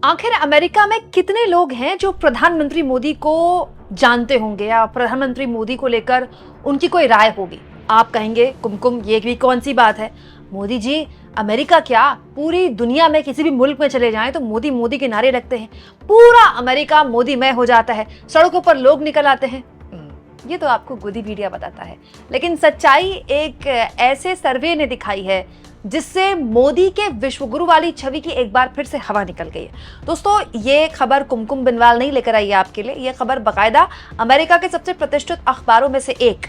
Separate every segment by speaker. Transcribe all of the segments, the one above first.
Speaker 1: आखिर अमेरिका में कितने लोग हैं जो प्रधानमंत्री मोदी को जानते होंगे या प्रधानमंत्री मोदी को लेकर उनकी कोई राय होगी? आप कहेंगे कुमकुम ये भी कौन सी बात है, मोदी जी अमेरिका क्या, पूरी दुनिया में किसी भी मुल्क में चले जाएं तो मोदी मोदी के नारे लगते हैं, पूरा अमेरिका मोदीमय हो जाता है, सड़कों पर लोग निकल आते हैं। ये तो आपको गोदी मीडिया बताता है, लेकिन सच्चाई एक ऐसे सर्वे ने दिखाई है जिससे मोदी के विश्वगुरु वाली छवि की एक बार फिर से हवा निकल गई है। दोस्तों, ये खबर कुमकुम बिनवाल नहीं लेकर आई है आपके लिए, ये खबर बाकायदा अमेरिका के सबसे प्रतिष्ठित अखबारों में से एक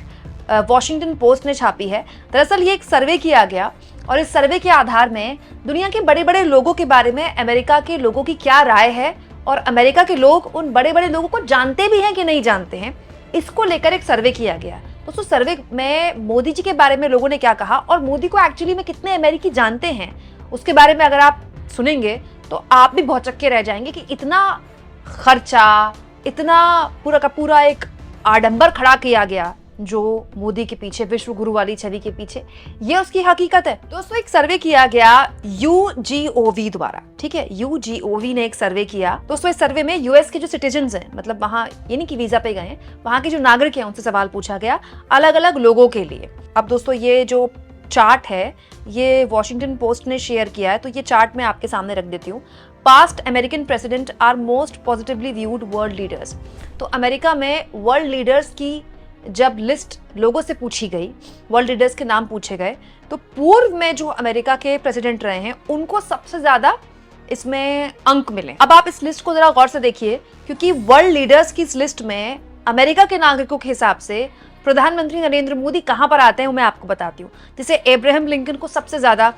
Speaker 1: वॉशिंगटन पोस्ट ने छापी है। दरअसल ये एक सर्वे किया गया और इस सर्वे के आधार में दुनिया के बड़े बड़े लोगों के बारे में अमेरिका के लोगों की क्या राय है और अमेरिका के लोग उन बड़े बड़े लोगों को जानते भी हैं कि नहीं जानते हैं, इसको लेकर एक सर्वे किया गया। दोस्तों, सर्वे में मोदी जी के बारे में लोगों ने क्या कहा और मोदी को एक्चुअली में कितने अमेरिकी जानते हैं, उसके बारे में अगर आप सुनेंगे तो आप भी भौचक्के रह जाएंगे कि इतना खर्चा, इतना पूरा का पूरा एक आडंबर खड़ा किया गया जो मोदी के पीछे, विश्व गुरु वाली छवि के पीछे, ये उसकी हकीकत है। दोस्तों, एक सर्वे किया गया UGOV द्वारा, ठीक है, UGOV ने एक सर्वे किया। दोस्तों, इस सर्वे में यूएस के जो सिटीजन्स हैं, मतलब वहां ये नहीं कि वीजा पे गए हैं, वहां के जो नागरिक हैं उनसे सवाल पूछा गया अलग अलग लोगों के लिए। अब दोस्तों, ये जो चार्ट है ये वॉशिंगटन पोस्ट ने शेयर किया है, तो ये चार्ट मैं आपके सामने रख देती हूँ। Past American president are most positively viewed world leaders. तो अमेरिका में वर्ल्ड लीडर्स की जब लिस्ट लोगों से पूछी गई, वर्ल्ड लीडर्स के नाम पूछे गए, तो पूर्व में जो अमेरिका के प्रेसिडेंट रहे हैं उनको सबसे ज्यादा इसमें अंक मिले। अब आप इस लिस्ट को जरा गौर से देखिए, क्योंकि वर्ल्ड लीडर्स की इस लिस्ट में अमेरिका के नागरिकों के हिसाब से प्रधानमंत्री नरेंद्र मोदी कहां पर आते हैं वो मैं आपको बताती हूँ। जैसे अब्राहम लिंकन को सबसे ज्यादा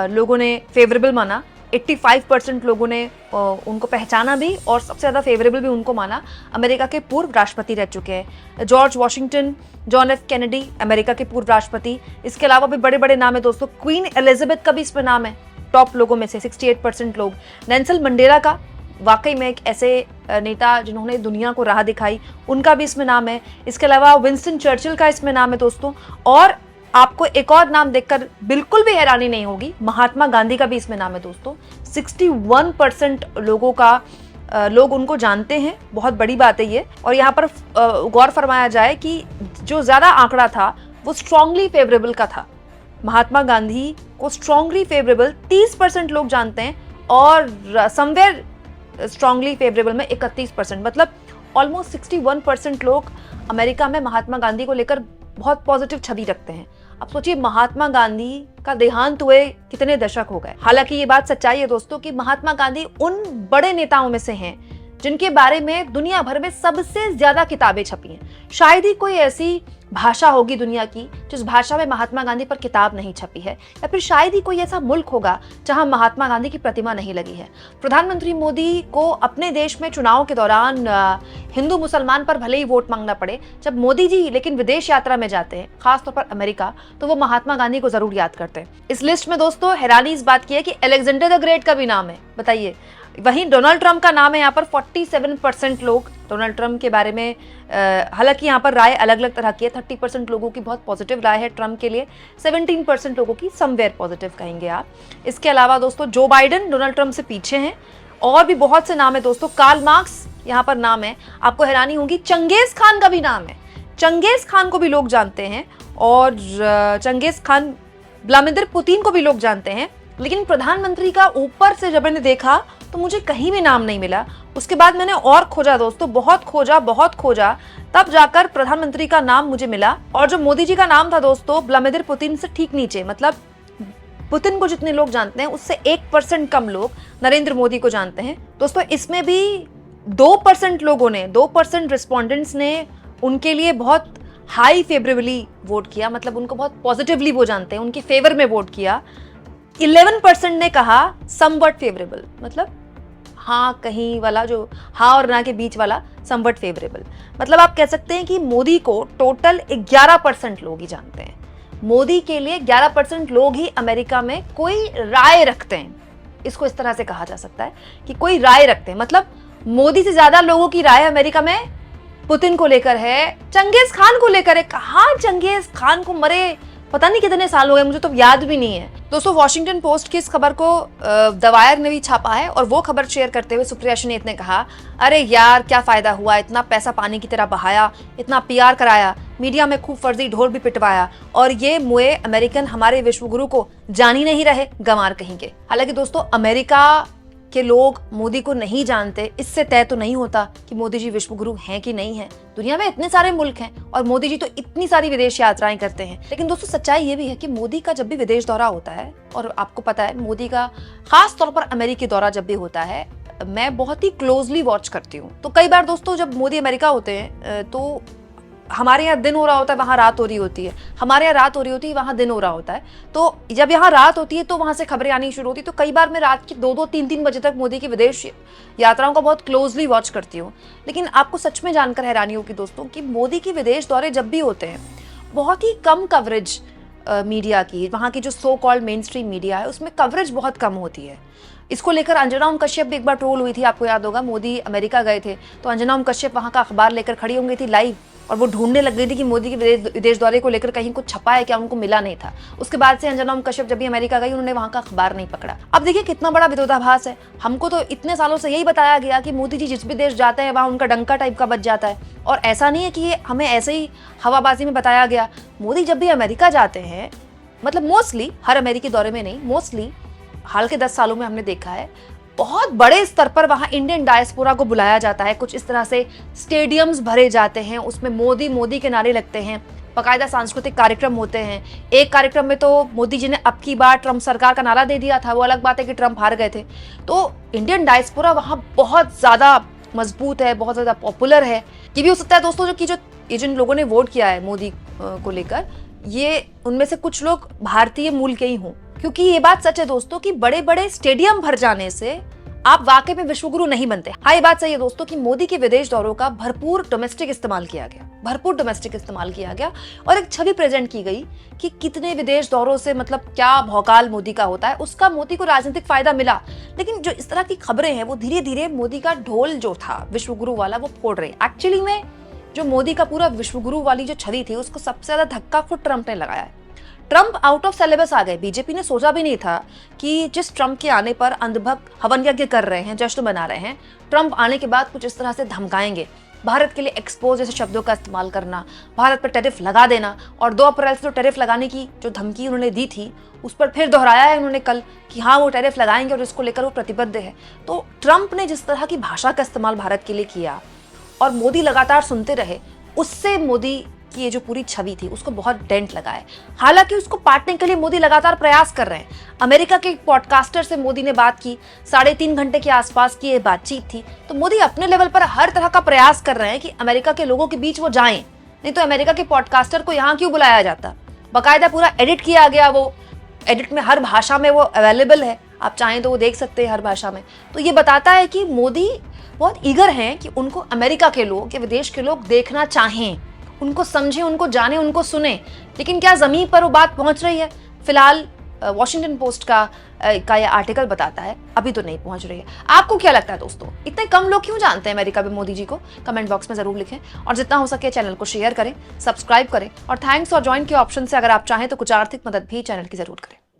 Speaker 1: लोगों ने फेवरेबल माना, 85% लोगों ने उनको पहचाना भी और सबसे ज़्यादा फेवरेबल भी उनको माना। अमेरिका के पूर्व राष्ट्रपति रह चुके हैं। George Washington, John F Kennedy America के पूर्व राष्ट्रपति। इसके अलावा भी बड़े बड़े नाम है दोस्तों। क्वीन एलिजाबेथ का भी इसमें नाम है, टॉप लोगों में से 68% लोग। नेल्सन मंडेला का, वाकई में एक ऐसे नेता जिन्होंने दुनिया को राह दिखाई, उनका भी इसमें नाम है। इसके अलावा विंस्टन चर्चिल का इसमें नाम है दोस्तों। और आपको एक और नाम देखकर बिल्कुल भी हैरानी नहीं होगी, महात्मा गांधी का भी इसमें नाम है दोस्तों। 61% लोग उनको जानते हैं, बहुत बड़ी बात है ये। और यहाँ पर गौर फरमाया जाए कि जो ज्यादा आंकड़ा था वो स्ट्रांगली फेवरेबल का था। महात्मा गांधी को स्ट्रांगली फेवरेबल 30% लोग जानते हैं और समवेयर स्ट्रांगली फेवरेबल में 31%, मतलब ऑलमोस्ट 61% लोग अमेरिका में महात्मा गांधी को लेकर बहुत पॉजिटिव छवि रखते हैं। अब सोचिए, महात्मा गांधी का देहांत हुए कितने दशक हो गए। हालांकि ये बात सच्चाई है दोस्तों कि महात्मा गांधी उन बड़े नेताओं में से हैं जिनके बारे में दुनिया भर में सबसे ज्यादा किताबें छपी हैं। शायद ही कोई ऐसी भाषा होगी दुनिया की जिस भाषा में महात्मा गांधी पर किताब नहीं छपी है, या फिर शायद ही कोई ऐसा मुल्क होगा जहां महात्मा गांधी की प्रतिमा नहीं लगी है। प्रधानमंत्री मोदी को अपने देश में चुनाव के दौरान हिंदू मुसलमान पर भले ही वोट मांगना पड़े, जब मोदी जी लेकिन विदेश यात्रा में जाते हैं, खासतौर पर अमेरिका, तो वो महात्मा गांधी को जरूर याद करते हैं। इस लिस्ट में दोस्तों हैरानी इस बात की है कि अलेक्जेंडर द ग्रेट का भी नाम है, बताइए। वहीं डोनाल्ड ट्रंप का नाम है यहाँ पर। 47% लोग डोनाल्ड ट्रंप के बारे में, हालांकि यहाँ पर राय अलग अलग तरह की है। 30% लोगों की बहुत पॉजिटिव राय है ट्रंप के लिए, 17% लोगों की समवेयर पॉजिटिव कहेंगे आप। इसके अलावा दोस्तों जो बाइडेन डोनाल्ड ट्रंप से पीछे हैं, और भी बहुत से नाम है दोस्तों। कार्ल मार्क्स यहाँ पर नाम है, आपको हैरानी होगी। चंगेज खान का भी नाम है, चंगेज खान को भी लोग जानते हैं। और चंगेज खान, व्लादिमीर पुतिन को भी लोग जानते हैं। लेकिन प्रधानमंत्री का ऊपर से जब मैंने देखा तो मुझे कहीं भी नाम नहीं मिला। उसके बाद मैंने और खोजा दोस्तों, बहुत खोजा, तब जाकर प्रधानमंत्री का नाम मुझे मिला। और जो मोदी जी का नाम था दोस्तों, व्लादिमीर पुतिन से ठीक नीचे, मतलब पुतिन को जितने लोग जानते हैं उससे 1% कम लोग नरेंद्र मोदी को जानते हैं। दोस्तों, इसमें भी 2% लोगों ने, 2% रिस्पोंडेंट्स ने उनके लिए बहुत हाई फेवरेबली वोट किया, मतलब उनको बहुत पॉजिटिवली वो जानते हैं, उनके फेवर में वोट किया। 11% ने कहा समवट फेवरेबल, मतलब हाँ कहीं वाला, जो हाँ और ना के बीच वाला समवट फेवरेबल। मतलब आप कह सकते हैं कि मोदी को टोटल 11% लोग ही जानते हैं। मोदी के लिए 11% लोग ही अमेरिका में कोई राय रखते हैं। इसको इस तरह से कहा जा सकता है कि कोई राय रखते हैं, मतलब मोदी से ज्यादा लोगों की राय अमेरिका में पुतिन को लेकर है, चंगेज खान को लेकर है। कहाँ चंगेज खान को मरे पता नहीं कितने साल हो गए, मुझे तो याद भी नहीं है। दोस्तों, वॉशिंगटन पोस्ट की इस खबर को द वायर ने भी छापा है और वो खबर शेयर करते हुए सुप्रिया शनीत ने कहा, अरे यार क्या फायदा हुआ, इतना पैसा पानी की तरह बहाया, इतना पीआर कराया, मीडिया में खूब फर्जी ढोल भी पिटवाया और ये मुए अमेरिकन हमारे विश्वगुरु को जान ही नहीं रहे, गंवार कहेंगे। हालांकि दोस्तों, अमेरिका के लोग मोदी को नहीं जानते, इससे तय तो नहीं होता कि मोदी जी विश्वगुरु हैं कि नहीं है। दुनिया में इतने सारे मुल्क हैं और मोदी जी तो इतनी सारी विदेश यात्राएं करते हैं। लेकिन दोस्तों, सच्चाई ये भी है कि मोदी का जब भी विदेश दौरा होता है, और आपको पता है मोदी का खास तौर पर अमेरिकी दौरा जब भी होता है, मैं बहुत ही क्लोजली वॉच करती हूँ। तो कई बार दोस्तों, जब मोदी अमेरिका होते हैं तो हमारे यहाँ दिन हो रहा होता है, वहाँ रात हो रही होती है, हमारे यहाँ रात हो रही होती है, वहाँ दिन हो रहा होता है। तो जब यहाँ रात होती है तो वहाँ से खबरें आनी शुरू होती है। तो कई बार मैं रात के 2-2, 3-3 बजे तक मोदी की विदेश यात्राओं का बहुत क्लोजली वॉच करती हूँ। लेकिन आपको सच में जानकर हैरानी होगी दोस्तों कि मोदी की विदेश दौरे जब भी होते हैं, बहुत ही कम कवरेज मीडिया की, वहाँ की जो so called main stream media है उसमें कवरेज बहुत कम होती है। इसको लेकर अंजना ओम कश्यप भी एक बार ट्रोल हुई थी, आपको याद होगा। मोदी अमेरिका गए थे तो अंजना ओम कश्यप वहाँ का अखबार लेकर खड़ी हो गई थी लाइव, और वो ढूंढने लग गई थी कि मोदी के विदेश दौरे को लेकर कहीं कुछ छपा है क्या, उनको मिला नहीं था। उसके बाद से अंजना ओम कश्यप जब भी अमेरिका गई, उन्होंने वहाँ का अखबार नहीं पकड़ा। अब देखिए कितना बड़ा विरोधाभास है। हमको तो इतने सालों से यही बताया गया कि मोदी जी जिस भी देश जाते हैं वहाँ उनका डंका टाइप का बच जाता है, और ऐसा नहीं है कि ये हमें ऐसे ही हवाबाजी में बताया गया। मोदी जब भी अमेरिका जाते हैं, मतलब मोस्टली, हर अमेरिकी दौरे में नहीं, मोस्टली हाल के 10 सालों में हमने देखा है, बहुत बड़े स्तर पर वहां इंडियन डायस्पोरा को बुलाया जाता है। कुछ इस तरह से स्टेडियम्स भरे जाते हैं, उसमें मोदी मोदी के नारे लगते हैं, बाकायदा सांस्कृतिक कार्यक्रम होते हैं। एक कार्यक्रम में तो मोदी जी ने अब की बार ट्रंप सरकार का नारा दे दिया था। वो अलग बात है कि ट्रंप हार गए थे। तो इंडियन डायस्पोरा वहां बहुत ज्यादा मजबूत है, बहुत ज्यादा पॉपुलर है। ये भी हो सकता है दोस्तों जो जिन लोगों ने वोट किया है मोदी को लेकर, ये उनमें से कुछ लोग भारतीय मूल के ही हों, क्योंकि ये बात सच है दोस्तों कि बड़े बड़े स्टेडियम भर जाने से आप वाकई में विश्वगुरु नहीं बनते। हाँ, ये बात सही है दोस्तों कि मोदी के विदेश दौरों का भरपूर डोमेस्टिक इस्तेमाल किया गया, और एक छवि प्रेजेंट की गई कि कितने विदेश दौरों से मतलब क्या भौकाल मोदी का होता है। उसका मोदी को राजनीतिक फायदा मिला, लेकिन जो इस तरह की खबरें हैं वो धीरे धीरे मोदी का ढोल जो था विश्वगुरु वाला, वो फोड़ रहे। एक्चुअली में जो मोदी का पूरा विश्वगुरु वाली जो छवि थी, उसको सबसे ज्यादा धक्का खुद ट्रंप ने लगाया है। ट्रंप आउट ऑफ सिलेबस आ गए। बीजेपी ने सोचा भी नहीं था कि जिस ट्रंप के आने पर अंधभक्त हवन यज्ञ कर रहे हैं, जश्न मना रहे हैं, ट्रंप आने के बाद कुछ इस तरह से धमकाएंगे। भारत के लिए एक्सपोज जैसे शब्दों का इस्तेमाल करना, भारत पर टैरिफ लगा देना, और 2 अप्रैल से तो टैरिफ लगाने की जो धमकी उन्होंने दी थी उस पर फिर दोहराया है उन्होंने कल कि हाँ वो टैरिफ लगाएंगे और इसको लेकर वो प्रतिबद्ध है। तो ट्रंप ने जिस तरह की भाषा का इस्तेमाल भारत के लिए किया और मोदी लगातार सुनते रहे, उससे मोदी की ये जो पूरी छवि थी उसको बहुत डेंट लगा है। हालांकि उसको पाटने के लिए मोदी लगातार प्रयास कर रहे हैं। अमेरिका के पॉडकास्टर से मोदी ने बात की, 3.5 घंटे के आसपास की ये बातचीत थी। तो मोदी अपने लेवल पर हर तरह का प्रयास कर रहे हैं कि अमेरिका के लोगों के बीच वो जाएं, नहीं तो अमेरिका के पॉडकास्टर को यहाँ क्यों बुलाया जाता। बाकायदा पूरा एडिट किया गया, वो एडिट में हर भाषा में वो अवेलेबल है, आप चाहें तो वो देख सकते हैं हर भाषा में। तो ये बताता है कि मोदी बहुत ईगर हैं कि उनको अमेरिका के लोग या विदेश के लोग देखना चाहें, उनको समझें, उनको जाने, उनको सुने। लेकिन क्या जमीन पर वो बात पहुंच रही है? फिलहाल वॉशिंगटन पोस्ट का ये आर्टिकल बताता है अभी तो नहीं पहुंच रही है। आपको क्या लगता है दोस्तों, इतने कम लोग क्यों जानते हैं अमेरिका में मोदी जी को? कमेंट बॉक्स में जरूर लिखें, और जितना हो सके चैनल को शेयर करें, सब्सक्राइब करें, और थैंक्स और ज्वाइन के ऑप्शन से अगर आप चाहें तो कुछ आर्थिक मदद भी चैनल की जरूर करें।